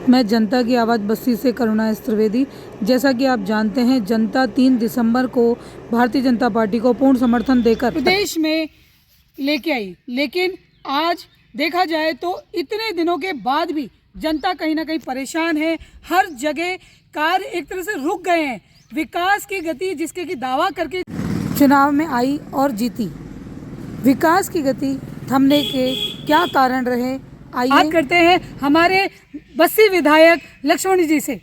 मैं जनता की आवाज़ बस्ती से करुणा एस त्रिवेदी। जैसा कि आप जानते हैं, जनता 3 दिसंबर को भारतीय जनता पार्टी को पूर्ण समर्थन देकर प्रदेश में लेके आई, लेकिन आज देखा जाए तो इतने दिनों के बाद भी जनता कहीं ना कहीं परेशान है। हर जगह कार्य एक तरह से रुक गए हैं। विकास की गति जिसके की दावा करके चुनाव में आई और जीती, विकास की गति थमने के क्या कारण रहे, आइए बात करते हैं हमारे बस्ती विधायक लक्ष्मण जी से।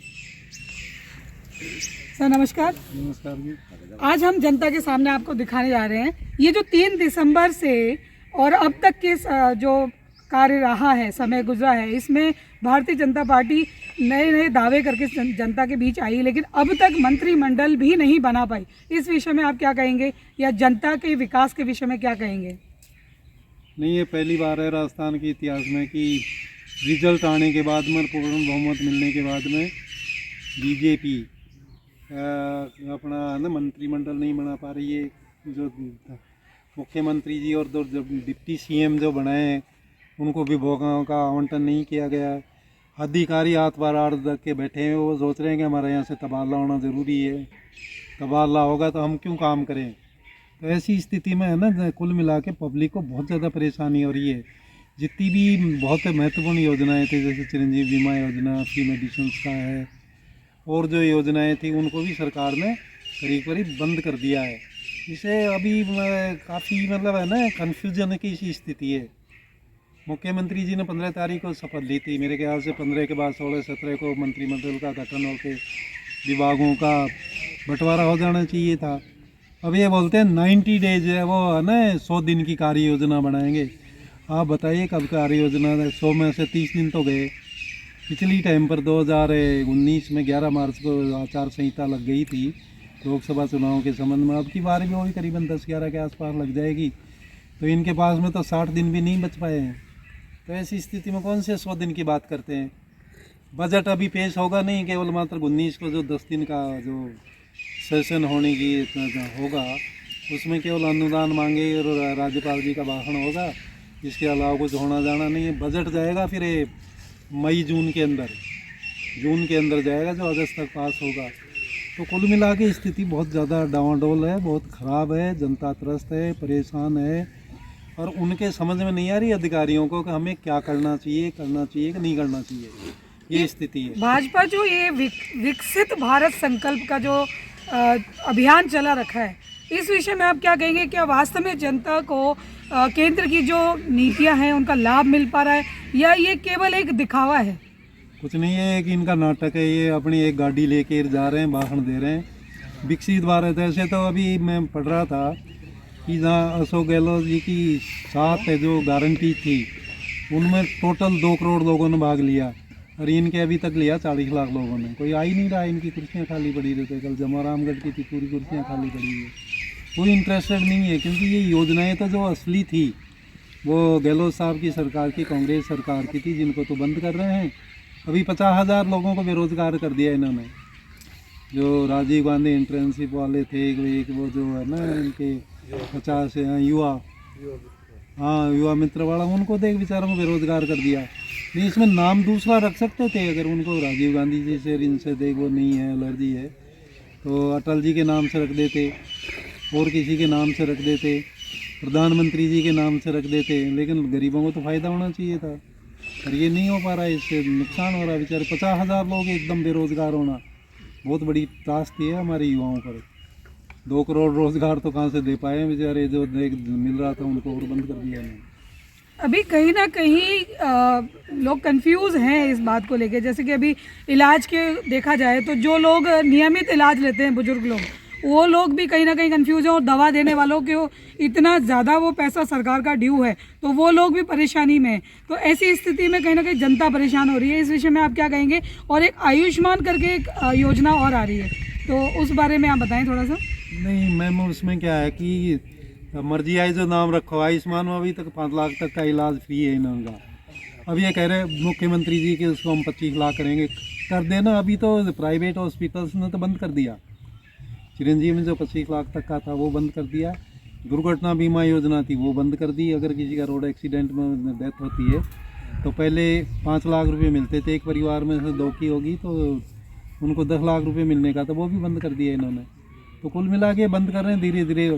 सर नमस्कार। नमस्कार जी। आज हम जनता के सामने आपको दिखाने जा रहे हैं ये जो 3 दिसंबर से और अब तक के जो कार्य रहा है, समय गुजरा है, इसमें भारतीय जनता पार्टी नए नए दावे करके जनता के बीच आई, लेकिन अब तक मंत्रिमंडल भी नहीं बना पाई। इस विषय में आप क्या कहेंगे, या जनता के विकास के विषय में क्या कहेंगे? नहीं, ये पहली बार है राजस्थान के इतिहास में कि रिजल्ट आने के बाद में, पूर्ण बहुमत मिलने के बाद में बीजेपी अपना ना मंत्रिमंडल नहीं बना पा रही है। जो मुख्यमंत्री जी और जो डिप्टी सीएम जो बनाए हैं उनको विभागों का आवंटन नहीं किया गया है। अधिकारी हाथ बार रख के बैठे हैं, वो सोच रहे हैं कि हमारे यहाँ से तबादला होना ज़रूरी है, तबादला होगा तो हम क्यों काम करें। तो ऐसी स्थिति में है ना, कुल मिला के पब्लिक को बहुत ज़्यादा परेशानी हो रही है। जितनी भी बहुत महत्वपूर्ण योजनाएं थी, जैसे चिरंजीवी बीमा योजना, फ्री मेडिसिन का है, और जो योजनाएं थी उनको भी सरकार ने करीब करीब बंद कर दिया है। इसे अभी काफ़ी मतलब है ना, कन्फ्यूजन की सी स्थिति है। मुख्यमंत्री जी ने 15 तारीख को शपथ ली थी, मेरे ख्याल से 15 के बाद 16-17 को मंत्रिमंडल का गठन होकर विभागों का बंटवारा हो जाना चाहिए था। अब ये बोलते हैं 90 डेज है, वो है ना 100 दिन की कार्य योजना बनाएंगे। आप बताइए कब कार्य योजना, 100 में से 30 दिन तो गए। पिछली टाइम पर 2019 में 11 मार्च को आचार संहिता लग गई थी लोकसभा चुनाव के संबंध में। अब की बार भी वही करीबन 10-11 के आसपास लग जाएगी, तो इनके पास में तो 60 दिन भी नहीं बच पाए हैं। तो ऐसी स्थिति में कौन से 100 दिन की बात करते हैं। बजट अभी पेश होगा नहीं, केवल मात्र 19 को जो 10 दिन का जो सेशन होने की होगा, उसमें केवल अनुदान मांगे और राज्यपाल जी का भाषण होगा। इसके अलावा कुछ होना जाना नहीं है। बजट जाएगा फिर मई जून के अंदर जाएगा, जो अगस्त तक पास होगा। तो कुल मिला के स्थिति बहुत ज़्यादा डावाडोल है, बहुत ख़राब है। जनता त्रस्त है, परेशान है, और उनके समझ में नहीं आ रही अधिकारियों को कि हमें क्या करना चाहिए कि नहीं करना चाहिए। ये स्थिति है। भाजपा जो ये विकसित भारत संकल्प का जो अभियान चला रखा है, इस विषय में आप क्या कहेंगे? क्या वास्तव में जनता को केंद्र की जो नीतियां हैं उनका लाभ मिल पा रहा है, या ये केवल एक दिखावा है? कुछ नहीं है कि इनका नाटक है। ये अपनी एक गाड़ी लेके जा रहे हैं, भाषण दे रहे हैं। विकसित भारत ऐसे तो अभी मैं पढ़ रहा था कि जहाँ अशोक गहलोत जी की 7 जो गारंटी थी, उनमें टोटल 2 करोड़ लोगों ने भाग लिया, और इनके अभी तक लिया 40 लाख लोगों ने। कोई आ ही नहीं रहा, इनकी कुर्सियाँ खाली पड़ी रहती। कल जमारामगढ़ की थी, पूरी कुर्सियाँ खाली पड़ी है। कोई इंटरेस्टेड नहीं है, क्योंकि ये योजनाएं तो जो असली थी वो गहलोत साहब की सरकार की, कांग्रेस सरकार की थी, जिनको तो बंद कर रहे हैं। अभी 50,000 लोगों को बेरोजगार कर दिया इन्होंने। जो राजीव गांधी इंटर्नशिप वाले थे, वो जो है ना इनके 50 युवा मित्र वाला, उनको देख बेचारों को बेरोजगार कर दिया। नहीं, इसमें नाम दूसरा रख सकते थे अगर उनको राजीव गांधी जी से इनसे देख वो नहीं है, एलर्जी है, तो अटल जी के नाम से रख देते, और किसी के नाम से रख देते, प्रधानमंत्री जी के नाम से रख देते। लेकिन गरीबों को तो फ़ायदा होना चाहिए था, पर ये नहीं हो पा रहा है। इससे नुकसान हो रहा है। बेचारे 50,000 लोग एकदम बेरोजगार होना बहुत बड़ी त्रासदी है हमारे युवाओं पर। 2 करोड़ रोजगार तो कहाँ से दे पाए बेचारे, जो मिल रहा था उनको और बंद कर दिया है। अभी कहीं ना कहीं लोग कंफ्यूज हैं इस बात को लेके। जैसे कि अभी इलाज के देखा जाए तो जो लोग नियमित इलाज लेते हैं, बुजुर्ग लोग, वो लोग भी कहीं ना कहीं कंफ्यूज हैं, और दवा देने वालों को इतना ज़्यादा वो पैसा सरकार का ड्यू है, तो वो लोग भी परेशानी में हैं। तो ऐसी स्थिति में कहीं ना कहीं जनता परेशान हो रही है। इस विषय में आप क्या कहेंगे? और एक आयुष्मान करके एक योजना और आ रही है, तो उस बारे में आप बताएं थोड़ा सा। नहीं मैम, उसमें क्या है कि मर्जी आई जो नाम रखो, आयुष्मान में अभी तक 5 लाख तक का इलाज फ्री है इनका। अब ये कह रहे मुख्यमंत्री जी कि उसको हम 25 लाख करेंगे, कर देना। अभी तो प्राइवेट हॉस्पिटल्स ने तो बंद कर दिया। चिरंजीवी में जो 25 लाख तक का था वो बंद कर दिया। दुर्घटना बीमा योजना थी वो बंद कर दी। अगर किसी का रोड एक्सीडेंट में डेथ होती है तो पहले 5 लाख रुपए मिलते थे, एक परिवार में से 2 की होगी तो उनको 10 लाख रुपए मिलने का, तो वो भी बंद कर दिया इन्होंने। तो कुल मिला के बंद कर रहे हैं धीरे धीरे,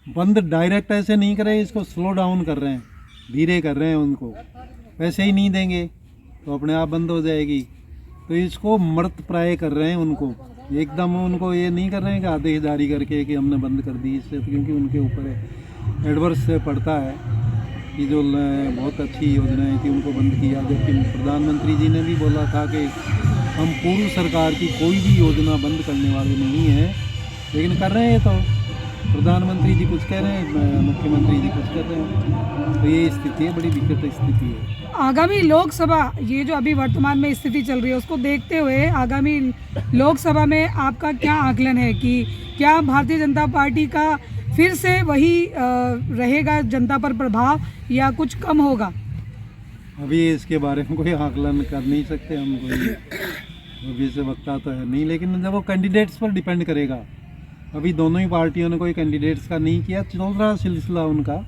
बंद डायरेक्ट ऐसे नहीं कर रहे, इसको स्लो डाउन कर रहे हैं, धीरे कर रहे हैं। उनको पैसे ही नहीं देंगे तो अपने आप बंद हो जाएगी, तो इसको मर्त प्राय कर रहे हैं उनको, एकदम उनको ये नहीं कर रहे हैं कि आदेश जारी करके कि हमने बंद कर दी इससे, क्योंकि उनके ऊपर एडवर्स पड़ता है कि जो बहुत अच्छी योजनाएं थी उनको बंद किया। जबकि प्रधानमंत्री जी ने भी बोला था कि हम पूर्व सरकार की कोई भी योजना बंद करने वाले नहीं हैं, लेकिन कर रहे हैं। तो प्रधानमंत्री जी कुछ कह रहे हैं, मुख्यमंत्री जी कुछ कर रहे हैं, तो ये स्थिति है, बड़ी विकट स्थिति है। आगामी लोकसभा, ये जो अभी वर्तमान में स्थिति चल रही है उसको देखते हुए आगामी लोकसभा में आपका क्या आकलन है कि क्या भारतीय जनता पार्टी का फिर से वही रहेगा जनता पर प्रभाव या कुछ कम होगा? अभी इसके बारे में कोई आकलन कर नहीं सकते हम, कोई अभी से वक्ता तो है नहीं, लेकिन जब वो कैंडिडेट्स पर डिपेंड करेगा। अभी दोनों ही पार्टियों ने कोई कैंडिडेट्स का नहीं किया, चल रहा सिलसिला उनका।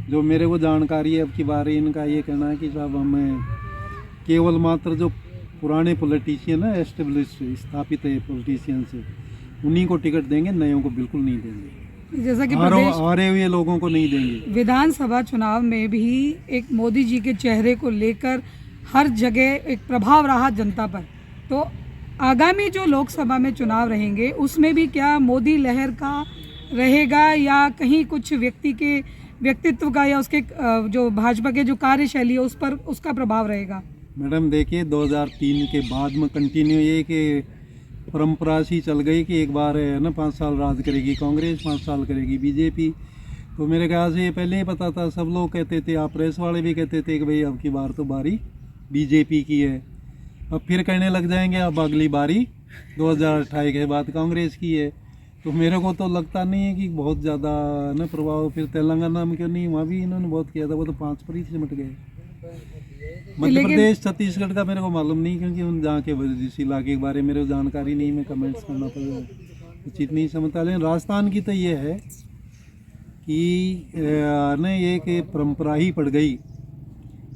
जो मेरे को जानकारी है अब की बार इनका ये कहना है कि साहब हमें केवल मात्र जो पुराने पॉलिटिशियन है, एस्टेब्लिश स्थापित है पॉलिटिशियन से, उन्हीं को टिकट देंगे, नयों को बिल्कुल नहीं देंगे, जैसा कि हारे हुए लोगों को नहीं देंगे। विधानसभा चुनाव में भी एक मोदी जी के चेहरे को लेकर हर जगह एक प्रभाव रहा जनता पर, तो आगामी जो लोकसभा में चुनाव रहेंगे उसमें भी क्या मोदी लहर का रहेगा या कहीं कुछ व्यक्ति के व्यक्तित्व का या उसके जो भाजपा के जो कार्यशैली है उस पर उसका प्रभाव रहेगा? मैडम देखिए 2003 के बाद में कंटिन्यू ये कि परंपरा सी चल गई कि एक बार है ना 5 साल राज करेगी कांग्रेस, 5 साल करेगी बीजेपी। तो मेरे ख्याल से ये पहले ही पता था, सब लोग कहते थे, आप प्रेस वाले भी कहते थे कि भाई अब की बार तो बारी बीजेपी की है। अब फिर कहने लग जाएंगे अब अगली बारी 2028 के बाद कांग्रेस की है। तो मेरे को तो लगता नहीं है कि बहुत ज़्यादा ना प्रभाव फिर तेलंगाना में क्यों नहीं, वहाँ भी इन्होंने बहुत किया था, वो तो 5 पर ही सिमट गए। मध्य प्रदेश छत्तीसगढ़ का मेरे को मालूम नहीं, क्योंकि उन जहाँ के जिस इलाके के बारे में मेरे को जानकारी नहीं, मैं कमेंट्स करना पर उचित नहीं समझता। लेकिन राजस्थान की तो ये है कि न ये कि परंपरा ही पड़ गई,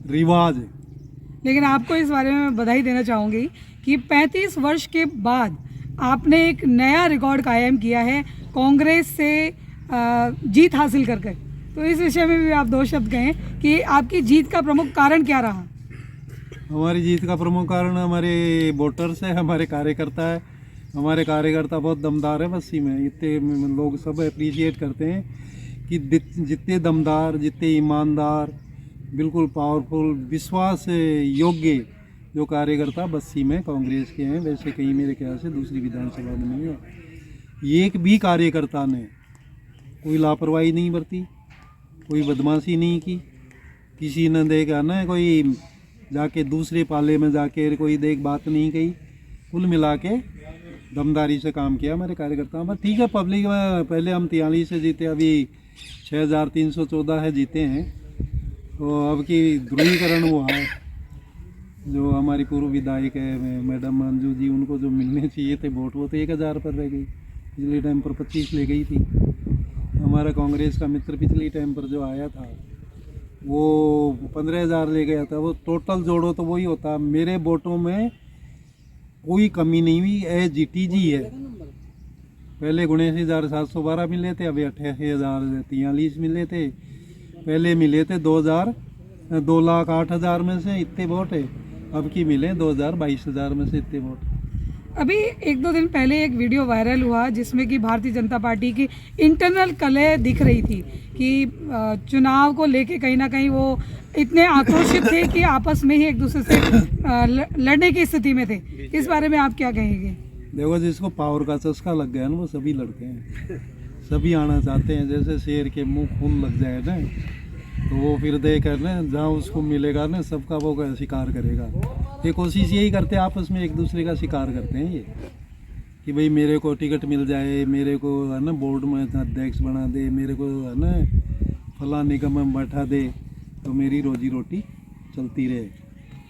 रिवाज है। लेकिन आपको इस बारे में मैं बधाई देना चाहूँगी कि 35 वर्ष के बाद आपने एक नया रिकॉर्ड कायम किया है कांग्रेस से जीत हासिल कर कर। तो इस विषय में भी आप 2 शब्द कहें कि आपकी जीत का प्रमुख कारण क्या रहा? हमारी जीत का प्रमुख कारण हमारे वोटर्स है, हमारे कार्यकर्ता है। हमारे कार्यकर्ता बहुत दमदार है बस्सी में, इतने लोग सब अप्रिशिएट करते हैं कि जितने दमदार, जितने ईमानदार, बिल्कुल पावरफुल, विश्वास योग्य जो कार्यकर्ता बस्सी में कांग्रेस के हैं, वैसे कहीं मेरे ख्याल से दूसरी विधानसभा में नहीं है। एक भी कार्यकर्ता ने कोई लापरवाही नहीं बरती, कोई बदमाशी नहीं की, किसी ने देखा ना कोई जाके दूसरे पाले में जाके कोई देख बात नहीं कही। कुल मिला के दमदारी से काम किया हमारे कार्यकर्ताओं पर। ठीक है, पब्लिक में पहले हम 43 से जीते, अभी 6314 है जीते हैं। तो अब की ध्रुवीकरण हुआ है, जो हमारी पूर्व विधायक है मैडम मंजू जी, उनको जो मिलने चाहिए थे वोट वो तो 1000 पर रह गई, पिछले टाइम पर 25 ले गई थी। हमारा कांग्रेस का मित्र पिछले टाइम पर जो आया था वो 15000 ले गया था। वो टोटल जोड़ो तो वही होता, मेरे वोटों में कोई कमी नहीं हुई, एजीटीजी है। पहले 79,712 मिले थे, अभी 88,043 मिले थे। पहले मिले थे 2,08,000 में से इतने वोट है, अब की मिले 22,000 में से इतने वोट। अभी 1-2 दिन पहले एक वीडियो वायरल हुआ जिसमें कि भारतीय जनता पार्टी की इंटरनल कलह दिख रही थी कि चुनाव को लेके कहीं ना कहीं वो इतने आक्रोशित थे कि आपस में ही एक दूसरे से लड़ने की स्थिति में थे। इस बारे में आप क्या कहेंगे? देखो, जिसको पावर का चस्का लग गया ना वो सभी लड़ते हैं, सभी आना चाहते हैं। जैसे शेर के मुंह खून लग जाए ना तो वो फिर देकर ना जहाँ उसको मिलेगा ना सबका वो शिकार करेगा। ये कोशिश यही करते हैं, आपस में एक दूसरे का शिकार करते हैं ये कि भाई मेरे को टिकट मिल जाए, मेरे को है ना बोर्ड में अध्यक्ष बना दे, मेरे को है ना फला निगम में बैठा दे तो मेरी रोजी रोटी चलती रहे।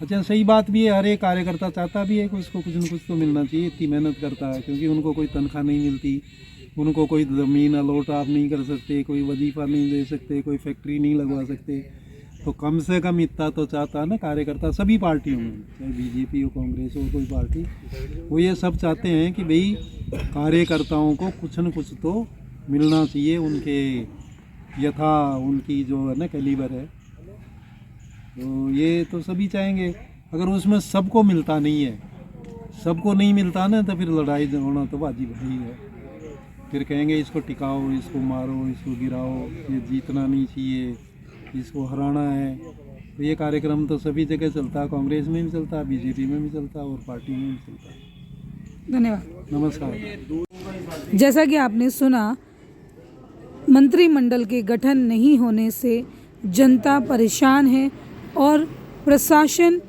अच्छा, सही बात भी है, हर एक कार्यकर्ता चाहता भी है कि उसको कुछ न कुछ तो मिलना चाहिए, इतनी मेहनत करता है, क्योंकि उनको कोई तनख्वाह नहीं मिलती, उनको कोई ज़मीन अलॉट आप नहीं कर सकते, कोई वजीफ़ा नहीं दे सकते, कोई फैक्ट्री नहीं लगवा सकते। तो कम से कम इतना तो चाहता है ना कार्यकर्ता सभी पार्टियों में, चाहे बीजेपी हो, कांग्रेस हो, कोई पार्टी, वो ये सब चाहते हैं कि भाई कार्यकर्ताओं को कुछ न कुछ तो मिलना चाहिए, उनके यथा उनकी जो है ना कैलिबर है, तो ये तो सभी चाहेंगे। अगर उसमें सबको मिलता नहीं है, सबको नहीं मिलता ना, तो फिर लड़ाई होना तो वाजिब ही है। फिर कहेंगे इसको टिकाओ, इसको मारो, इसको गिराओ, ये जीतना नहीं चाहिए, इसको हराना है। तो ये कार्यक्रम तो सभी जगह चलता है, कांग्रेस में भी चलता है, बीजेपी में भी चलता है और पार्टी में भी चलता है। धन्यवाद। नमस्कार। जैसा कि आपने सुना, मंत्रिमंडल के गठन नहीं होने से जनता परेशान है और प्रशासन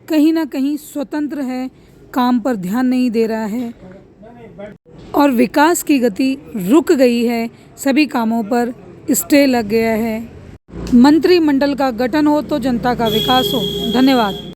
कहीं ना कहीं स्वतंत्र है, काम पर ध्यान नहीं दे रहा है और विकास की गति रुक गई है, सभी कामों पर स्टे लग गया है। मंत्रिमंडल का गठन हो तो जनता का विकास हो। धन्यवाद।